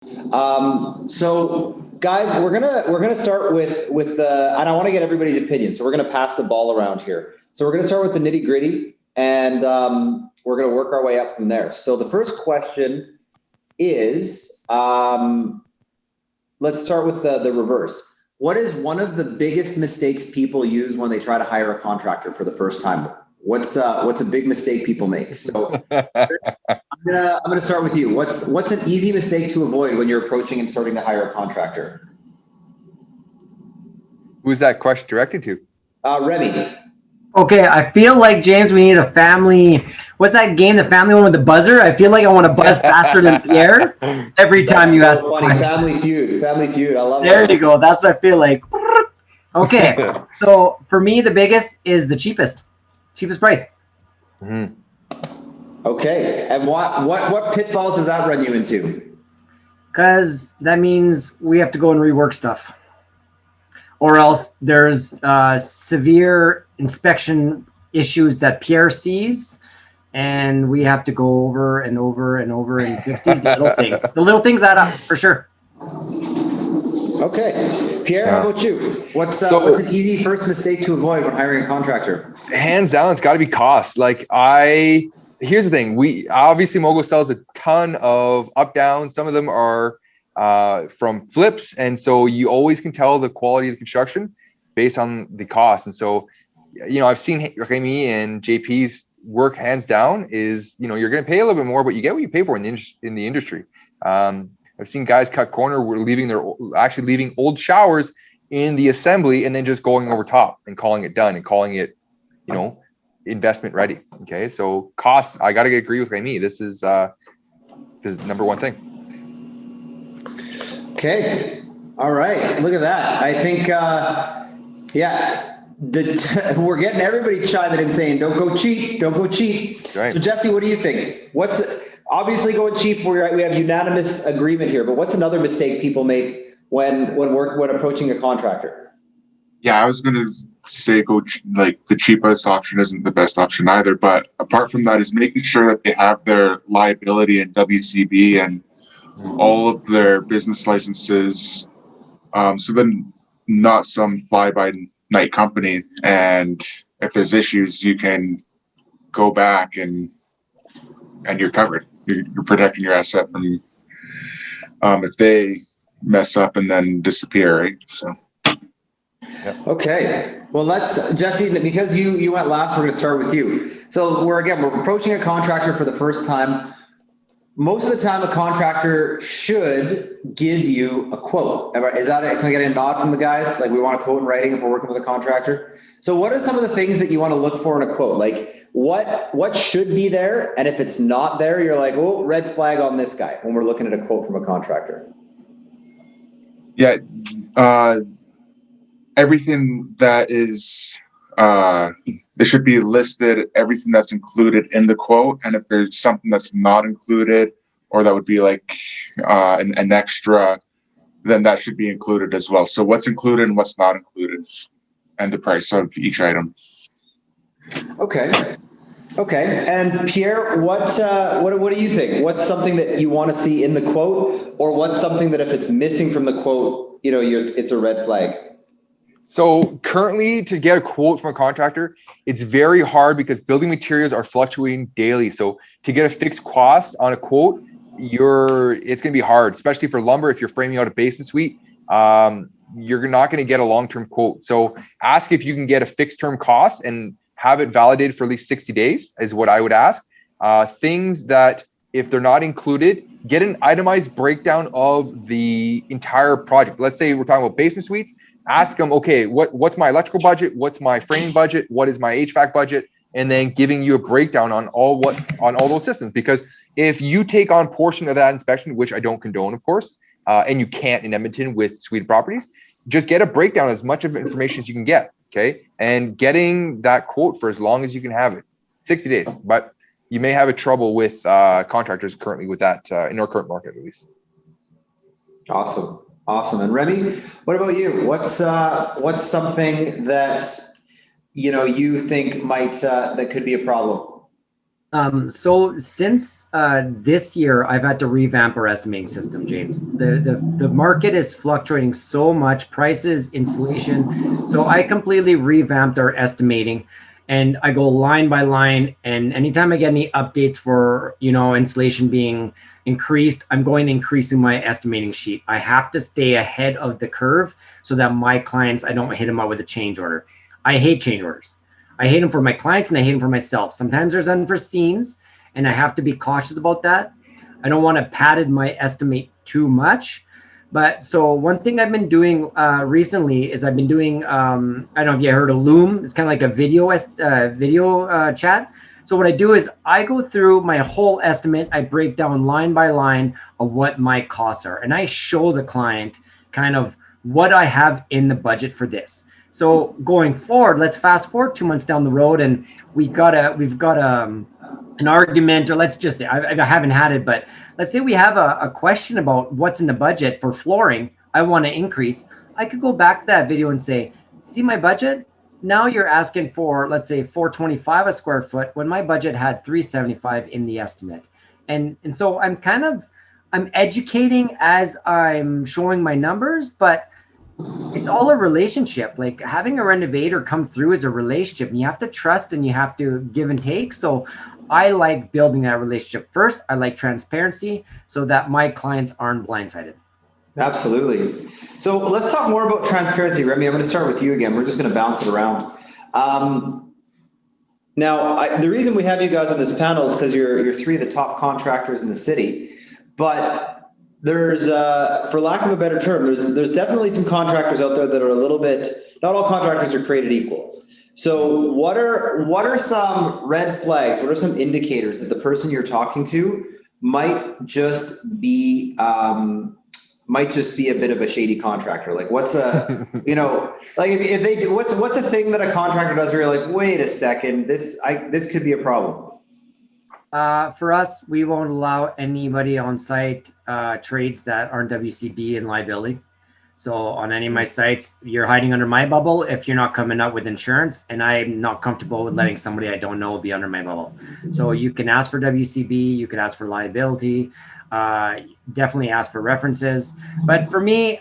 So guys, we're gonna start with the, and I want to get everybody's opinion. So we're gonna pass the ball around here. So we're gonna start with the nitty gritty, and we're gonna work our way up from there. So the first question is, let's start with the reverse. What is one of the biggest mistakes people use when they try to hire a contractor for the first time? What's a big mistake people make? So I'm gonna start with you. What's an easy mistake to avoid when you're approaching and starting to hire a contractor? Who's that question directed to? Remy. Okay, I feel like, James, we need a family. What's that game? The family one with the buzzer? I feel like I want to buzz faster than Pierre every time you ask. Funny. Family Feud. Family Feud. I love There you go. That's what I feel like. Okay, so for me, the biggest is the cheapest price. Mm-hmm. Okay, and what pitfalls does that run you into? Because that means we have to go and rework stuff, or else there's severe inspection issues that Pierre sees, and we have to go over and over and over and fix these little things. The little things add up for sure. Okay, Pierre, how about you? What's an easy first mistake to avoid when hiring a contractor? Hands down, it's got to be cost. Here's the thing. We obviously Mogul sells a ton of up downs. Some of them are from flips, and so you always can tell the quality of the construction based on the cost. And so, I've seen Remy and JP's work hands down is, you're going to pay a little bit more, but you get what you pay for in the industry. I've seen guys cut corner, leaving old showers in the assembly and then just going over top and calling it done and calling it, investment ready. Okay, so costs, I got to agree with Remy. This is the number one thing. Okay, all right, look at that. I think, we're getting everybody chiming in saying, don't go cheap. Right. So Jesse, what do you think? Obviously going cheap, we have unanimous agreement here, but what's another mistake people make when approaching a contractor? Yeah, I was going to say the cheapest option isn't the best option either, but apart from that is making sure that they have their liability and WCB and all of their business licenses, so then not some fly-by-night company, and if there's issues, you can go back and you're covered. You're protecting your asset from if they mess up and then disappear, right? So. Okay. Well, Jesse, because you went last, we're going to start with you. So we're approaching a contractor for the first time. Most of the time, a contractor should give you a quote. Is that it? Can I get a nod from the guys? Like, we want a quote in writing if we're working with a contractor. So what are some of the things that you want to look for in a quote? Like, what should be there? And if it's not there, you're like, oh, red flag on this guy when we're looking at a quote from a contractor. Yeah. Everything that is, it should be listed, everything that's included in the quote. And if there's something that's not included, or that would be like an extra, then that should be included as well. So what's included and what's not included, and the price of each item. Okay. And Pierre, what do you think? What's something that you want to see in the quote, or what's something that if it's missing from the quote, it's a red flag? So currently, to get a quote from a contractor, it's very hard because building materials are fluctuating daily. So to get a fixed cost on a quote, it's going to be hard, especially for lumber. If you're framing out a basement suite, you're not going to get a long-term quote. So ask if you can get a fixed term cost and have it validated for at least 60 days is what I would ask. Things that if they're not included, get an itemized breakdown of the entire project. Let's say we're talking about basement suites. Ask them, okay, what's my electrical budget? What's my framing budget? What is my HVAC budget? And then giving you a breakdown on all those systems. Because if you take on portion of that inspection, which I don't condone, of course, and you can't in Edmonton with suite properties, just get a breakdown, as much of information as you can get, okay? And getting that quote for as long as you can have it, 60 days. But you may have a trouble with contractors currently with that in our current market, at least. Awesome. And Remy, what about you? What's something that you think might that could be a problem? So since this year, I've had to revamp our estimating system, James. The market is fluctuating so much, prices, installation. So I completely revamped our estimating, and I go line by line. And anytime I get any updates for installation being increased, I'm going increasing my estimating sheet. I have to stay ahead of the curve so that my clients, I don't hit them out with a change order. I hate change orders. I hate them for my clients and I hate them for myself. Sometimes there's unforeseens and I have to be cautious about that. I don't want to padded my estimate too much. But so one thing I've been doing recently is I've been doing, I don't know if you heard of Loom. It's kind of like a video chat. So what I do is I go through my whole estimate. I break down line by line of what my costs are. And I show the client kind of what I have in the budget for this. So going forward, let's fast forward 2 months down the road, and we've got an argument, or let's just say I haven't had it, but let's say we have a question about what's in the budget for flooring. I want to increase. I could go back to that video and say, see my budget? Now you're asking for, let's say, $425 a square foot when my budget had $375 in the estimate. And so I'm educating as I'm showing my numbers, but it's all a relationship. Like having a renovator come through is a relationship, and you have to trust and you have to give and take. So I like building that relationship first. I like transparency so that my clients aren't blindsided. Absolutely. So let's talk more about transparency. Remy, I'm going to start with you again. We're just going to bounce it around. Now, the reason we have you guys on this panel is because you're three of the top contractors in the city. But there's, for lack of a better term, there's definitely some contractors out there that are a little bit. Not all contractors are created equal. So what are some red flags? What are some indicators that the person you're talking to might just be a bit of a shady contractor? Like what's a, like if they do, what's a thing that a contractor does where you're like, wait a second, this could be a problem? For us, we won't allow anybody on site trades that aren't WCB and liability. So on any of my sites, you're hiding under my bubble if you're not coming up with insurance, and I'm not comfortable with letting somebody I don't know be under my bubble. So you can ask for WCB, you can ask for liability, definitely ask for references. But for me,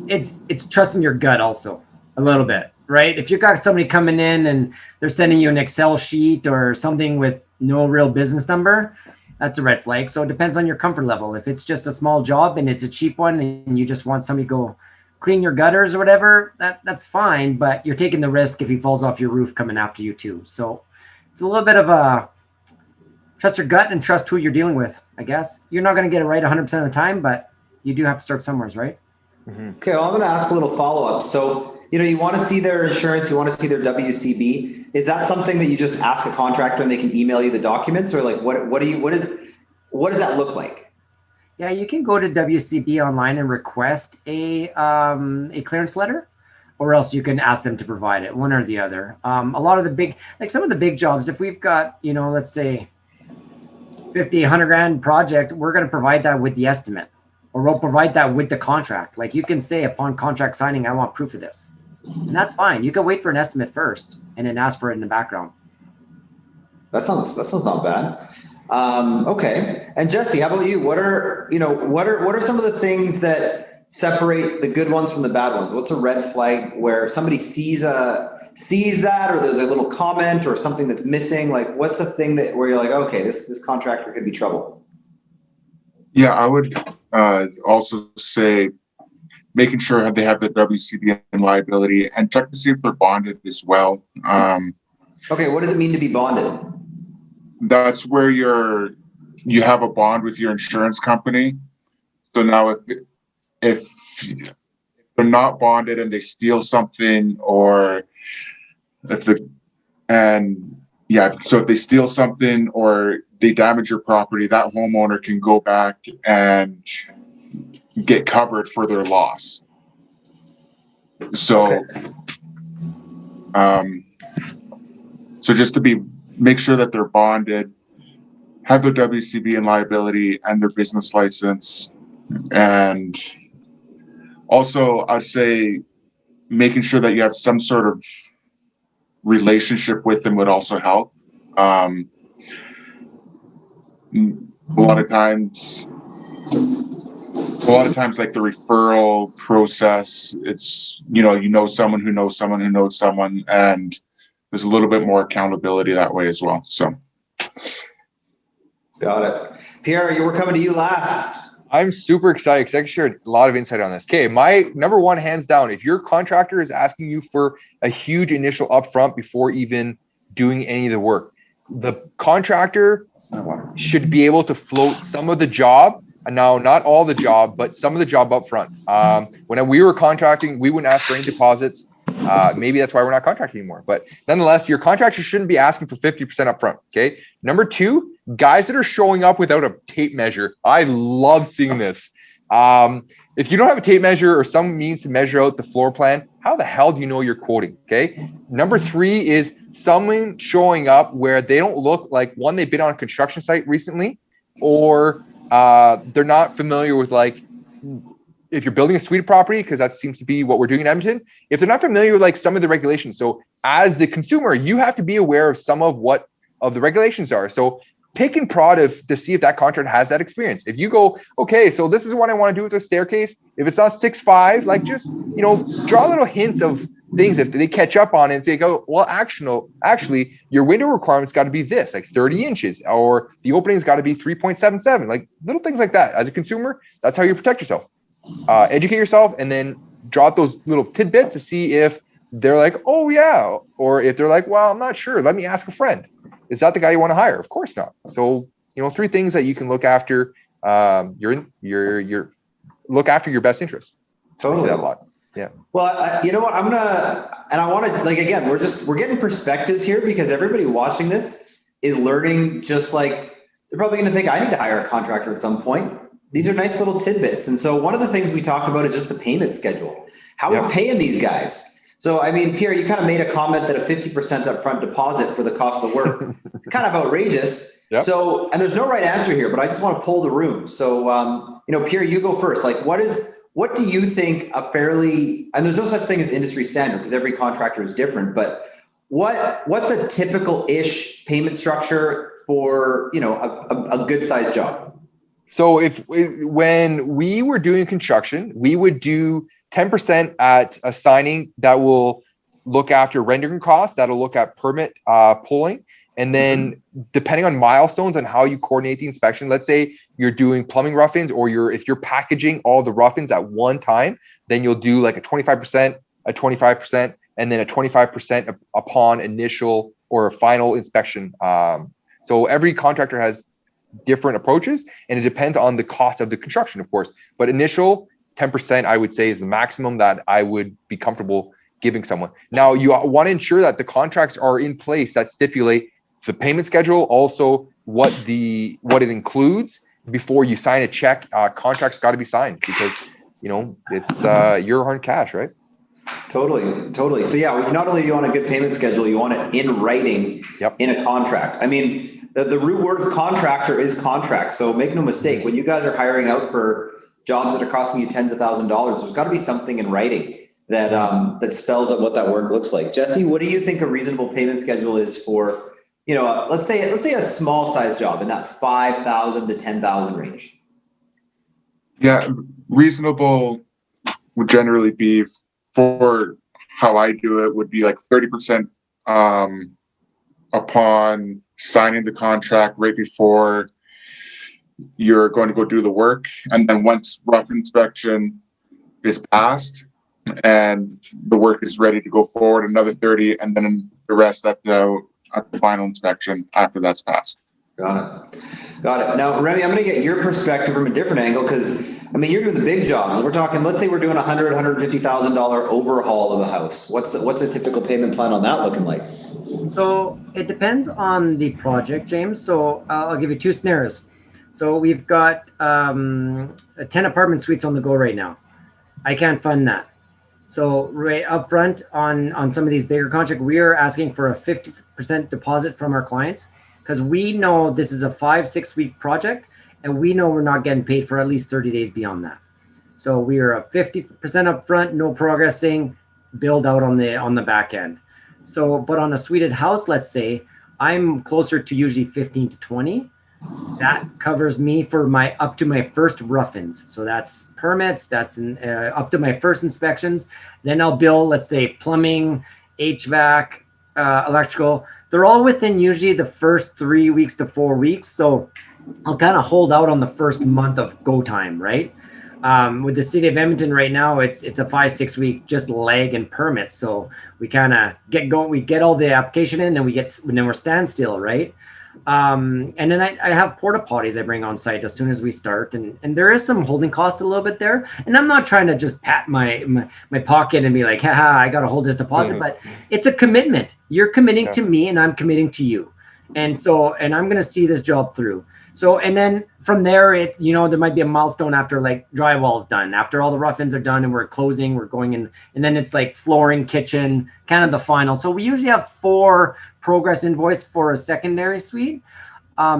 it's trusting your gut also a little bit, right? If you've got somebody coming in and they're sending you an Excel sheet or something with no real business number, that's a red flag. So it depends on your comfort level. If it's just a small job and it's a cheap one and you just want somebody to go clean your gutters or whatever, that's fine, but you're taking the risk if he falls off your roof coming after you too. So it's a little bit of a trust your gut and trust who you're dealing with, I guess. You're not going to get it right 100% of the time, but you do have to start somewhere, right? Mm-hmm. Okay, well, I'm going to ask a little follow-up. So, you want to see their insurance, you want to see their WCB. Is that something that you just ask a contractor and they can email you the documents, or like what does that look like? Yeah, you can go to WCB online and request a clearance letter, or else you can ask them to provide it, one or the other. A lot of some of the big jobs, if we've got, let's say 50, 100 grand project, we're going to provide that with the estimate, or we'll provide that with the contract. Like you can say upon contract signing, I want proof of this. And that's fine. You can wait for an estimate first and then ask for it in the background. That sounds not bad. Okay. And Jesse, how about you? What are some of the things that separate the good ones from the bad ones? What's a red flag where somebody sees that, or there's a little comment or something that's missing? Like what's a thing where you're like, okay, this contractor could be trouble? Yeah, I would also say making sure they have the WCB and liability, and check to see if they're bonded as well. Okay, what does it mean to be bonded? That's where you have a bond with your insurance company. So now if they're not bonded and they steal something, or if they steal something or they damage your property, that homeowner can go back and get covered for their loss. So, okay. So just make sure that they're bonded, have their WCB and liability and their business license. And also I'd say making sure that you have some sort of relationship with them would also help. A lot of times, like the referral process, it's, you know someone who knows someone who knows someone, and there's a little bit more accountability that way as well. So. Got it. Pierre, we're coming to you last. I'm super excited because I can share a lot of insight on this. Okay, my number one, hands down, if your contractor is asking you for a huge initial upfront before even doing any of the work, the contractor should be able to float some of the job. And now, not all the job, but some of the job up front. When we were contracting, we wouldn't ask for any deposits. Maybe that's why we're not contracting anymore. But nonetheless, your contractor shouldn't be asking for 50% up front. Okay. Number two, guys that are showing up without a tape measure. I love seeing this. If you don't have a tape measure or some means to measure out the floor plan, how the hell do you know you're quoting? Okay. Number three is someone showing up where they don't look like, one, they've been on a construction site recently, or they're not familiar with, like, if you're building a suite property, because that seems to be what we're doing in Edmonton, if they're not familiar with like some of the regulations. So as the consumer, you have to be aware of some of what of the regulations are. So pick and prod to see if that contractor has that experience. If you go, okay, so this is what I want to do with the staircase. If it's not 6'5", like just, draw little hints of things. If they catch up on it and they go, well, actually your window requirement's got to be this, like 30 inches, or the opening's got to be 3.77, like little things like that. As a consumer, that's how you protect yourself. Educate yourself, and then drop those little tidbits to see if they're like, oh yeah, or if they're like, well, I'm not sure, let me ask a friend. Is that the guy you want to hire? Of course not. So, three things that you can look after. Your look after your best interest. Totally. I say that a lot. Yeah. Well, you know what? I want to, like, again, we're getting perspectives here because everybody watching this is learning. Just like they're probably going to think I need to hire a contractor at some point. These are nice little tidbits. And so one of the things we talk about is just the payment schedule. How we're paying these guys. So, I mean, Pierre, you kind of made a comment that a 50% upfront deposit for the cost of the work, kind of outrageous. Yep. So, and there's no right answer here, but I just want to poll the room. So, Pierre, you go first. Like, what do you think a fairly, and there's no such thing as industry standard because every contractor is different, but what's a typical-ish payment structure for, a good sized job? So when we were doing construction, we would do 10% at a signing that will look after rendering costs, that'll look at permit pulling. And then depending on milestones and how you coordinate the inspection, let's say you're doing plumbing rough-ins, or if you're packaging all the rough-ins at one time, then you'll do like a 25%, a 25%, and then a 25% upon initial or final inspection. So every contractor has different approaches, and it depends on the cost of the construction, of course. But initial 10%, I would say, is the maximum that I would be comfortable giving someone. Now, you want to ensure that the contracts are in place that stipulate the payment schedule, also what it includes before you sign a check. Contracts got to be signed because it's your hard cash, right? Totally. So yeah, not only do you want a good payment schedule, you want it in writing in a contract. I mean, the root word of contractor is contract. So make no mistake, when you guys are hiring out for jobs that are costing you tens of thousands of dollars, there's got to be something in writing that spells out what that work looks like. Jesse, what do you think a reasonable payment schedule is for, let's say a small size job in that 5,000 to 10,000 range? Yeah, reasonable would generally be, for how I do it, would be like 30% upon signing the contract right before you're going to go do the work. And then once rough inspection is passed and the work is ready to go forward, another 30, and then the rest at the final inspection after that's passed. Got it. Now, Remy, I'm going to get your perspective from a different angle because, I mean, you're doing the big jobs. We're talking, let's say we're doing $150,000 overhaul of a house. What's a typical payment plan on that looking like? So it depends on the project, James. So I'll give you two scenarios. So we've got 10 apartment suites on the go right now. I can't fund that. So right up front on some of these bigger contracts, we are asking for a 50% deposit from our clients because we know this is a 5-6 week project and we know we're not getting paid for at least 30 days beyond that. So we are a 50% up front, no progressing, build out on the back end. So, but on a suited house, let's say, I'm closer to usually 15 to 20. That covers me for my up to my first rough-ins. So that's permits, that's up to my first inspections. Then I'll bill, let's say, plumbing, HVAC, electrical. They're all within usually the first 3 weeks to 4 weeks. So I'll kind of hold out on the first month of go time, right? With the city of Edmonton right now, it's a 5-6 week just lag and permits. So we kind of get going, we get all the application in, and then we're standstill, right? And then I have porta potties I bring on site as soon as we start, and there is some holding costs a little bit there. And I'm not trying to just pat my pocket and be like, haha, I got to hold this deposit, but it's a commitment. You're committing to me, and I'm committing to you, and I'm going to see this job through. So, and then from there, there might be a milestone after like drywall's done, after all the rough-ins are done and we're closing, we're going in, and then it's like flooring, kitchen, kind of the final. So we usually have 4 progress invoice for a secondary suite.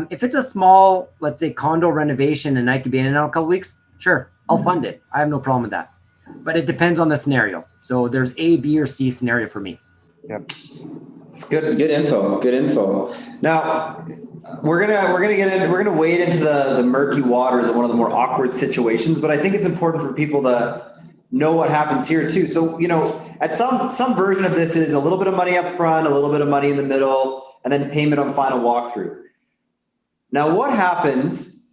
If it's a small, let's say condo renovation and I could be in and out a couple weeks, sure, I'll fund it. I have no problem with that. But it depends on the scenario. So there's A, B, or C scenario for me. Yep. It's good info. Good info. Now, we're gonna wade into the murky waters of one of the more awkward situations, but I think it's important for people to know what happens here too. So, at some version of this is a little bit of money up front, a little bit of money in the middle, and then payment on final walkthrough. Now, what happens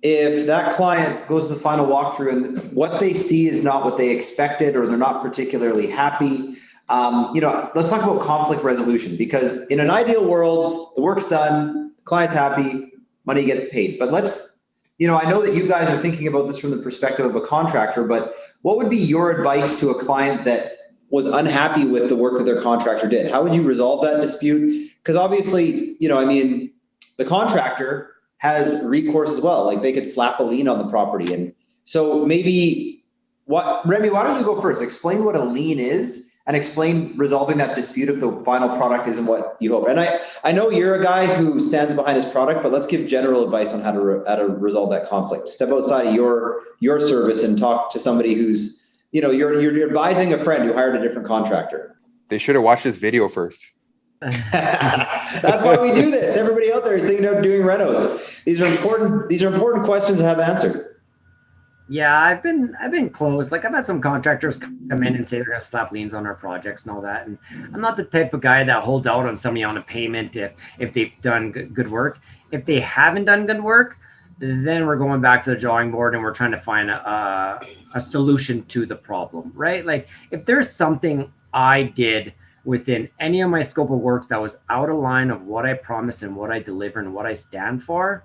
if that client goes to the final walkthrough and what they see is not what they expected, or they're not particularly happy? Let's talk about conflict resolution, because in an ideal world, the work's done, client's happy, money gets paid. But I know that you guys are thinking about this from the perspective of a contractor, but what would be your advice to a client that was unhappy with the work that their contractor did? How would you resolve that dispute? Because obviously, the contractor has recourse as well. Like they could slap a lien on the property. And so Remy, why don't you go first? Explain what a lien is, and explain resolving that dispute if the final product isn't what you hope. And I know you're a guy who stands behind his product, but let's give general advice on how to resolve that conflict. Step outside of your service and talk to somebody who's, you're advising a friend who hired a different contractor. They should have watched this video first. That's why we do this. Everybody out there is thinking of doing renos. These are important questions to have answered. Yeah, I've been close. Like I've had some contractors come in and say they're going to slap liens on our projects and all that. And I'm not the type of guy that holds out on somebody on a payment if they've done good work. If they haven't done good work, then we're going back to the drawing board and we're trying to find a solution to the problem, right? Like if there's something I did within any of my scope of works that was out of line of what I promised and what I deliver and what I stand for,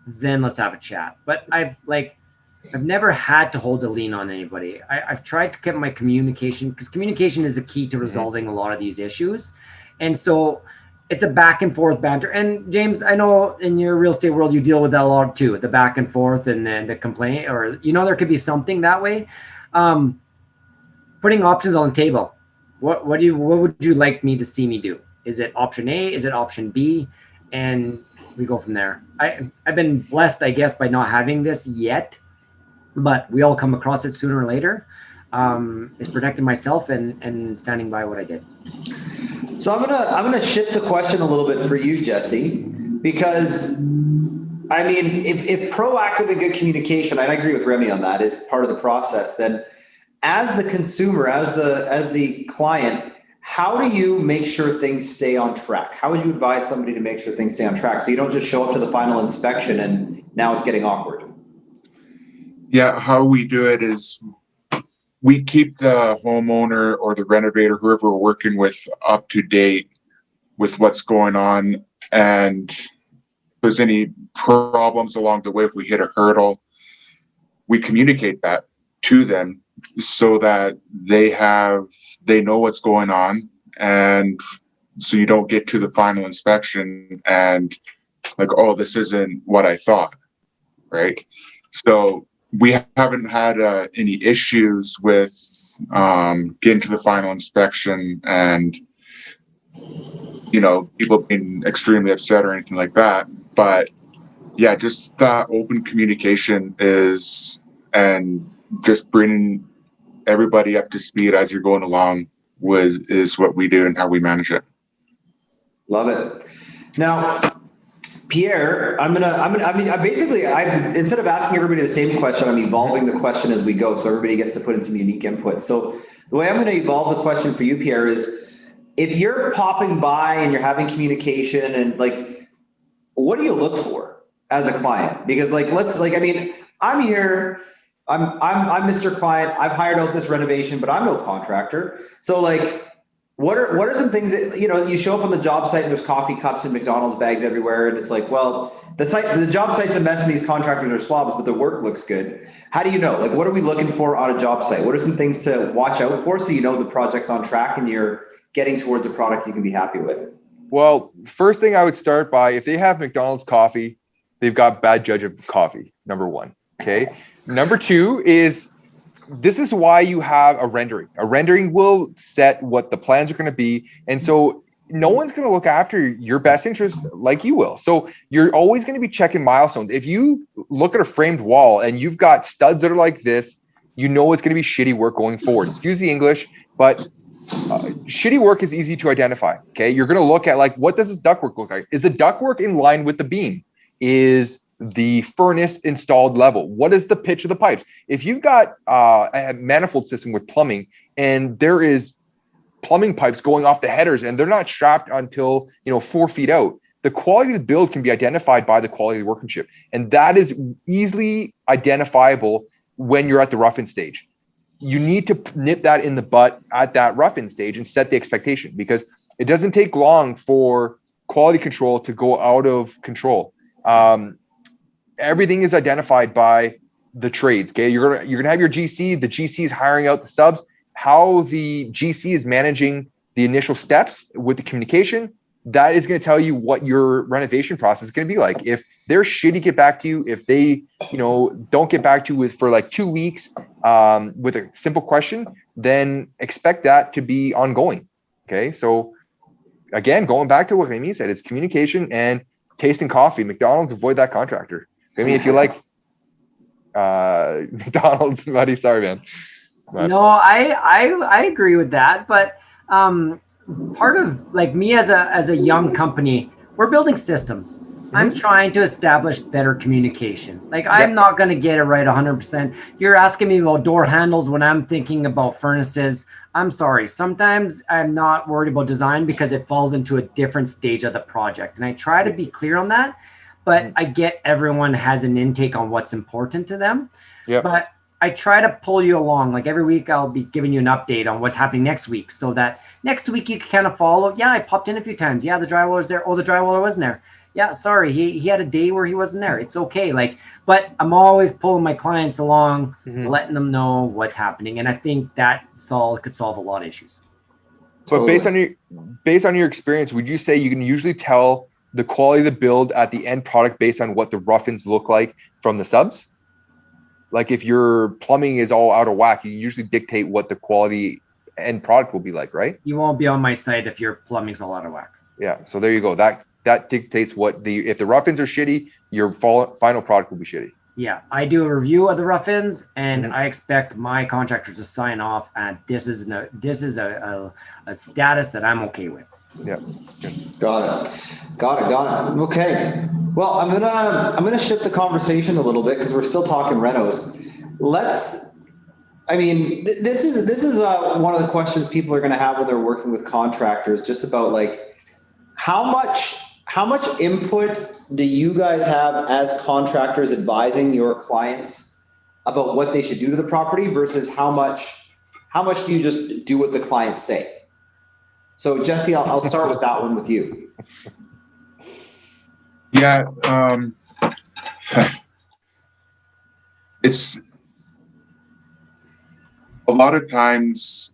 then let's have a chat. But I've never had to hold a lien on anybody. I've tried to keep my communication, because communication is the key to resolving a lot of these issues. And so it's a back and forth banter. And James, I know in your real estate world, you deal with that a lot too, the back and forth and then the complaint, or, there could be something that way. Putting options on the table. What would you like me to see me do? Is it option A? Is it option B? And we go from there. I've been blessed, I guess, by not having this yet, but we all come across it sooner or later. It's protecting myself and standing by what I did. So I'm gonna shift the question a little bit for you, Jesse, because if proactive and good communication, and I agree with Remy on that, is part of the process, then as the consumer, as the client, how do you make sure things stay on track? How would you advise somebody to make sure things stay on track so you don't just show up to the final inspection and now it's getting awkward? Yeah, how we do it is we keep the homeowner or the renovator, whoever we're working with, up to date with what's going on. And if there's any problems along the way, if we hit a hurdle, we communicate that to them so that they know what's going on. And so you don't get to the final inspection and like, oh, this isn't what I thought, right? So we haven't had any issues with getting to the final inspection and, people being extremely upset or anything like that. But yeah, just open communication and just bringing everybody up to speed as you're going along is what we do and how we manage it. Love it. Now, Pierre, instead of asking everybody the same question, I'm evolving the question as we go, so everybody gets to put in some unique input. So the way I'm going to evolve the question for you, Pierre, is if you're popping by and you're having communication and like, what do you look for as a client? Because I'm here, I'm Mr. Client, I've hired out this renovation, but I'm no contractor. So like, what are some things that, you show up on the job site and there's coffee cups and McDonald's bags everywhere. And it's like, well, the job site's a mess and these contractors are slobs, but the work looks good. How do you know? Like, what are we looking for on a job site? What are some things to watch out for so you know the project's on track and you're getting towards a product you can be happy with? Well, first thing I would start by, if they have McDonald's coffee, they've got bad judge of coffee, number one. Okay. Number two is, this is why you have a rendering. A rendering will set what the plans are going to be. And so no one's going to look after your best interest like you will. So you're always going to be checking milestones. If you look at a framed wall and you've got studs that are like this, it's going to be shitty work going forward. Excuse the English, but shitty work is easy to identify. Okay. You're going to look at like, what does this ductwork look like? Is the ductwork in line with the beam? Is the furnace installed level? What is the pitch of the pipes? If you've got a manifold system with plumbing and there is plumbing pipes going off the headers and they're not strapped until 4 feet out, the quality of the build can be identified by the quality of the workmanship, and that is easily identifiable when you're at the rough-in stage. You need to nip that in the butt at that rough-in stage and set the expectation, because it doesn't take long for quality control to go out of control. Everything is identified by the trades. Okay, you're gonna have your GC. The GC is hiring out the subs. How the GC is managing the initial steps with the communication, that is going to tell you what your renovation process is going to be like. If they're shitty to get back to you, if they don't get back to you for like 2 weeks with a simple question, then expect that to be ongoing. Okay, so again, going back to what Amy said, it's communication and tasting coffee. McDonald's, avoid that contractor. I mean, if you like McDonald's, buddy, sorry, man. But. No, I agree with that. But part of like me as a young company, we're building systems. I'm trying to establish better communication. Like, I'm not going to get it right 100%. You're asking me about door handles when I'm thinking about furnaces. I'm sorry. Sometimes I'm not worried about design because it falls into a different stage of the project. And I try to be clear on that. But I get everyone has an intake on what's important to them. Yeah. But I try to pull you along. Like every week, I'll be giving you an update on what's happening next week, so that next week you can kind of follow. Yeah, I popped in a few times. Yeah, the drywaller's there. Oh, the drywaller wasn't there. Yeah, sorry, he had a day where he wasn't there. It's okay. Like, but I'm always pulling my clients along, letting them know what's happening, and I think that could solve a lot of issues. But based on your experience, would you say you can usually tell the quality of the build at the end product based on what the rough-ins look like from the subs? Like if your plumbing is all out of whack, you usually dictate what the quality end product will be like, right? You won't be on my site if your plumbing's all out of whack. Yeah, so there you go. That dictates if the rough-ins are shitty, your final product will be shitty. Yeah, I do a review of the rough-ins, and I expect my contractors to sign off, and this is a status that I'm okay with. Yeah. Got it. Okay. Well, I'm gonna shift the conversation a little bit because we're still talking renos. This is one of the questions people are gonna have when they're working with contractors, just about like how much input do you guys have as contractors advising your clients about what they should do to the property versus how much do you just do what the clients say? So Jesse, I'll start with that one with you. Yeah, it's a lot of times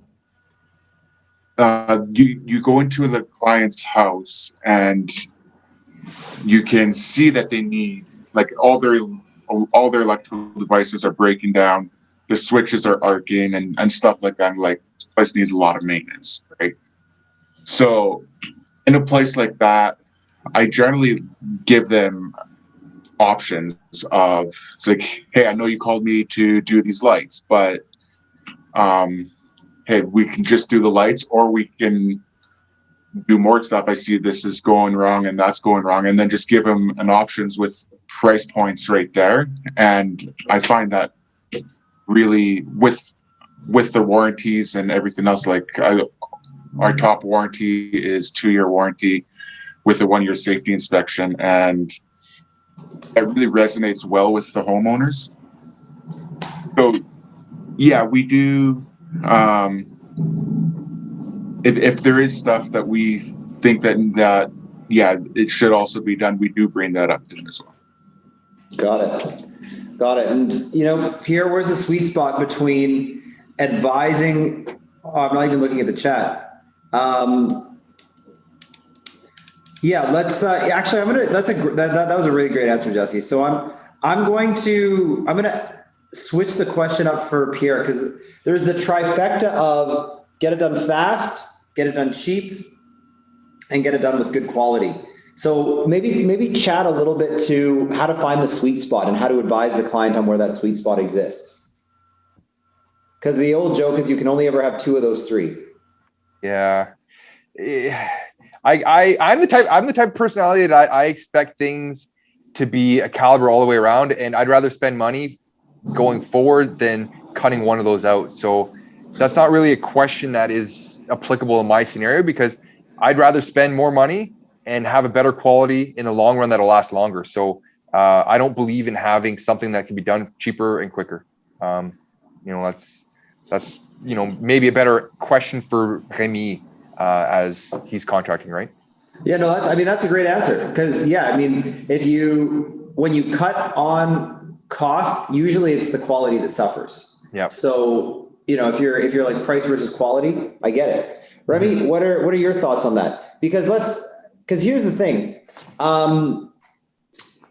you go into the client's house and you can see that they need, like, all their electrical devices are breaking down, the switches are arcing and stuff like that. I'm like, this place needs a lot of maintenance, right? So in a place like that, I generally give them options of, it's like, hey, I know you called me to do these lights, but hey, we can just do the lights, or we can do more stuff, I see this is going wrong and that's going wrong, and then just give them an options with price points right there. And I find that really with the warranties and everything else, like our top warranty is 2-year warranty with a 1-year safety inspection, and it really resonates well with the homeowners. So yeah, we do. If there is stuff that we think that yeah, it should also be done, we do bring that up to them as well. Got it. And Pierre, where's the sweet spot between advising? Oh, I'm not even looking at the chat. Yeah, let's actually. That was a really great answer, Jesse. So I'm going to switch the question up for Pierre, because there's the trifecta of get it done fast, get it done cheap, and get it done with good quality. So maybe chat a little bit to how to find the sweet spot and how to advise the client on where that sweet spot exists. Because the old joke is you can only ever have 2 of those 3. Yeah. I'm the type of personality that I expect things to be a caliber all the way around, and I'd rather spend money going forward than cutting one of those out. So that's not really a question that is applicable in my scenario, because I'd rather spend more money and have a better quality in the long run that'll last longer. So I don't believe in having something that can be done cheaper and quicker. That's maybe a better question for Remy as he's contracting, right? Yeah, no, that's a great answer, because when you cut on cost, usually it's the quality that suffers. Yeah. So if you're like price versus quality, I get it. Remy, what are your thoughts on that? Because here's the thing,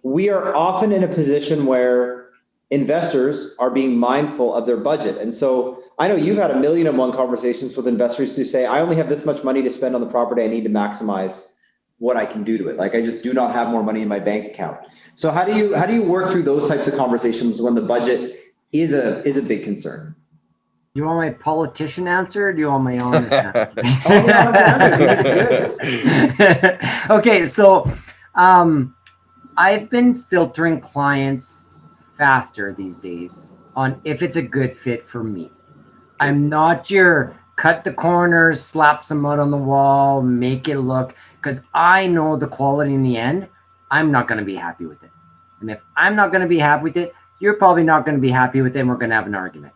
we are often in a position where investors are being mindful of their budget. And so I know you've had 1,000,001 conversations with investors who say, I only have this much money to spend on the property. I need to maximize what I can do to it. Like, I just do not have more money in my bank account. So how do you work through those types of conversations when the budget is a big concern? You want my politician answer, or do you want my honest answer? Oh, the honest answer. Okay, so I've been filtering clients faster these days on if it's a good fit for me. I'm not your cut the corners, slap some mud on the wall, make it look, because I know the quality in the end, I'm not going to be happy with it. And if I'm not going to be happy with it, you're probably not going to be happy with it, and we're going to have an argument.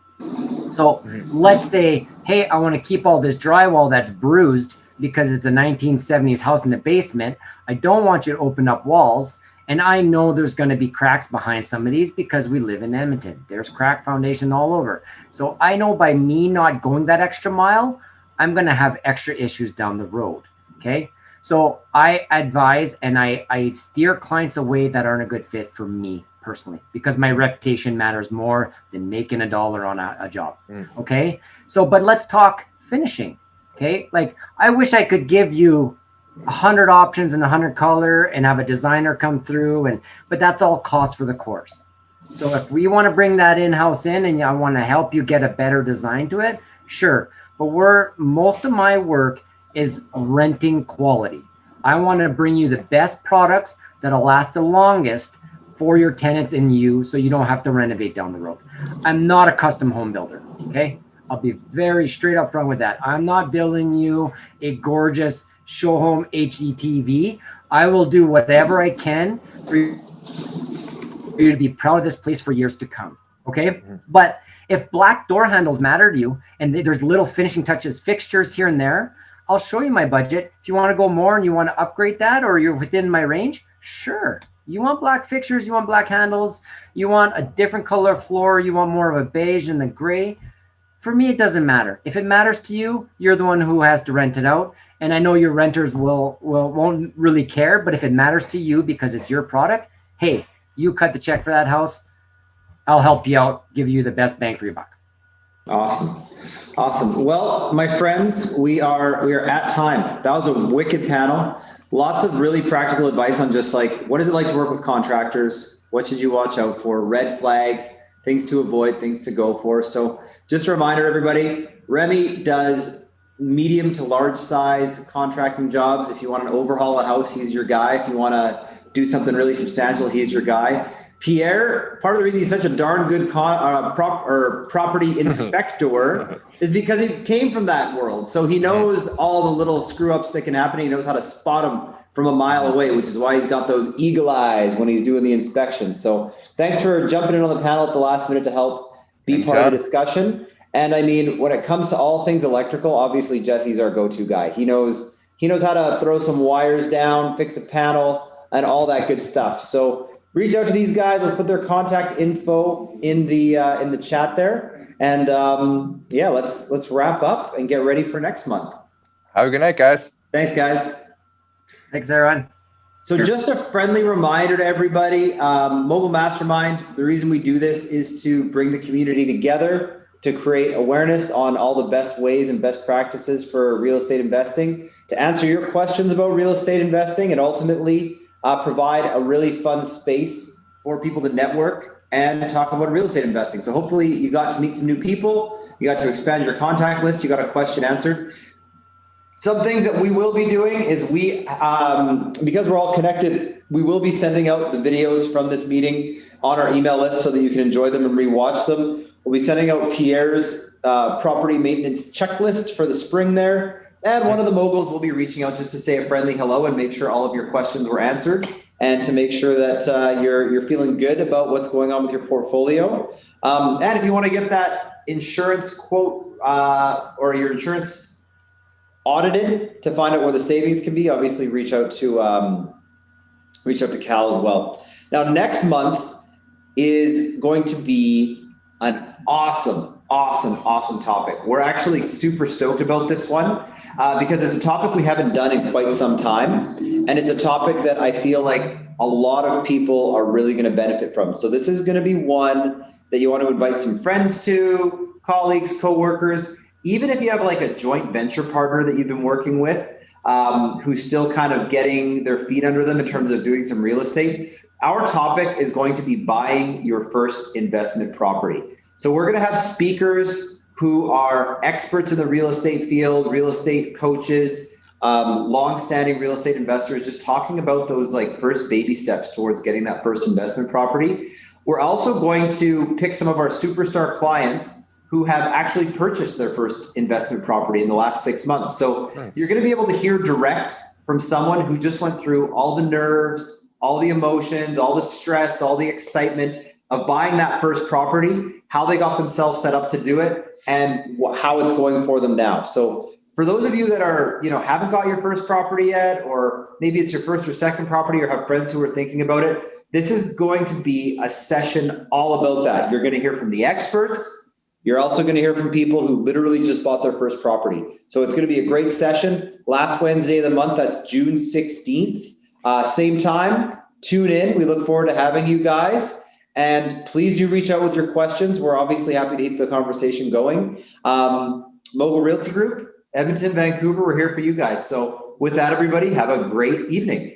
So let's say, hey, I want to keep all this drywall that's bruised because it's a 1970s house in the basement. I don't want you to open up walls. And I know there's going to be cracks behind some of these because we live in Edmonton. There's crack foundation all over. So I know by me not going that extra mile, I'm going to have extra issues down the road. Okay. So I advise and I steer clients away that aren't a good fit for me personally, because my reputation matters more than making $1 on a job. Okay. So, but let's talk finishing. Okay. Like, I wish I could give you 100 options and 100 color and have a designer come through, but that's all cost for the course. So if we want to bring that in-house in and I want to help you get a better design to it, sure. But most of my work is renting quality. I want to bring you the best products that'll last the longest for your tenants and you, so you don't have to renovate down the road. I'm not a custom home builder. Okay. I'll be very straight up front with that. I'm not building you a gorgeous show home HD TV. I will do whatever I can for you to be proud of this place for years to come. Okay. But if black door handles matter to you and there's little finishing touches, fixtures here and there, I'll show you my budget. If you want to go more and you want to upgrade that, or you're within my range, sure. You want black fixtures, you want black handles, you want a different color floor, you want more of a beige than the gray. For me, it doesn't matter. If it matters to you, you're the one who has to rent it out. And I know your renters won't really care, but if it matters to you because it's your product, hey, you cut the check for that house. I'll help you out, give you the best bang for your buck. Awesome. Well, my friends, we are at time. That was a wicked panel. Lots of really practical advice on just like, what is it like to work with contractors? What should you watch out for? Red flags, things to avoid, things to go for. So just a reminder, everybody, Remy does medium to large size contracting jobs. If you want to overhaul a house, he's your guy. If you want to do something really substantial, he's your guy. Pierre, part of the reason he's such a darn good property inspector is because he came from that world. So he knows all the little screw ups that can happen. He knows how to spot them from a mile away, which is why he's got those eagle eyes when he's doing the inspections. So thanks for jumping in on the panel at the last minute to help be part of the discussion. And I mean, when it comes to all things electrical, obviously Jesse's our go-to guy. He knows how to throw some wires down, fix a panel, and all that good stuff. So reach out to these guys. Let's put their contact info in the chat there. And yeah, let's wrap up and get ready for next month. Have a good night, guys. Thanks, guys. Thanks, Aaron. So just a friendly reminder to everybody, Mogul Mastermind, the reason we do this is to bring the community together, to create awareness on all the best ways and best practices for real estate investing, to answer your questions about real estate investing, and ultimately provide a really fun space for people to network and talk about real estate investing. So hopefully you got to meet some new people, you got to expand your contact list, you got a question answered. Some things that we will be doing is because we're all connected, we will be sending out the videos from this meeting on our email list so that you can enjoy them and rewatch them. We'll be sending out Pierre's property maintenance checklist for the spring there. And one of the moguls will be reaching out just to say a friendly hello and make sure all of your questions were answered, and to make sure that you're feeling good about what's going on with your portfolio. And if you want to get that insurance quote or your insurance audited to find out where the savings can be, obviously reach out to Cal as well. Now, next month is going to be an awesome topic. We're actually super stoked about this one because it's a topic we haven't done in quite some time. And it's a topic that I feel like a lot of people are really going to benefit from. So this is going to be one that you want to invite some friends to, colleagues, coworkers, even if you have like a joint venture partner that you've been working with, who's still kind of getting their feet under them in terms of doing some real estate. Our topic is going to be buying your first investment property. So we're going to have speakers who are experts in the real estate field, real estate coaches, long-standing real estate investors, just talking about those like first baby steps towards getting that first investment property. We're also going to pick some of our superstar clients who have actually purchased their first investment property in the last 6 months. So you're going to be able to hear direct from someone who just went through all the nerves, all the emotions, all the stress, all the excitement of buying that first property, how they got themselves set up to do it, and how it's going for them now. So for those of you that are, haven't got your first property yet, or maybe it's your first or second property, or have friends who are thinking about it, this is going to be a session all about that. You're going to hear from the experts. You're also going to hear from people who literally just bought their first property. So it's going to be a great session. Last Wednesday of the month, that's June 16th. Same time, tune in. We look forward to having you guys. And please do reach out with your questions. We're obviously happy to keep the conversation going. Mogul Realty Group, Edmonton, Vancouver, we're here for you guys. So with that, everybody, have a great evening.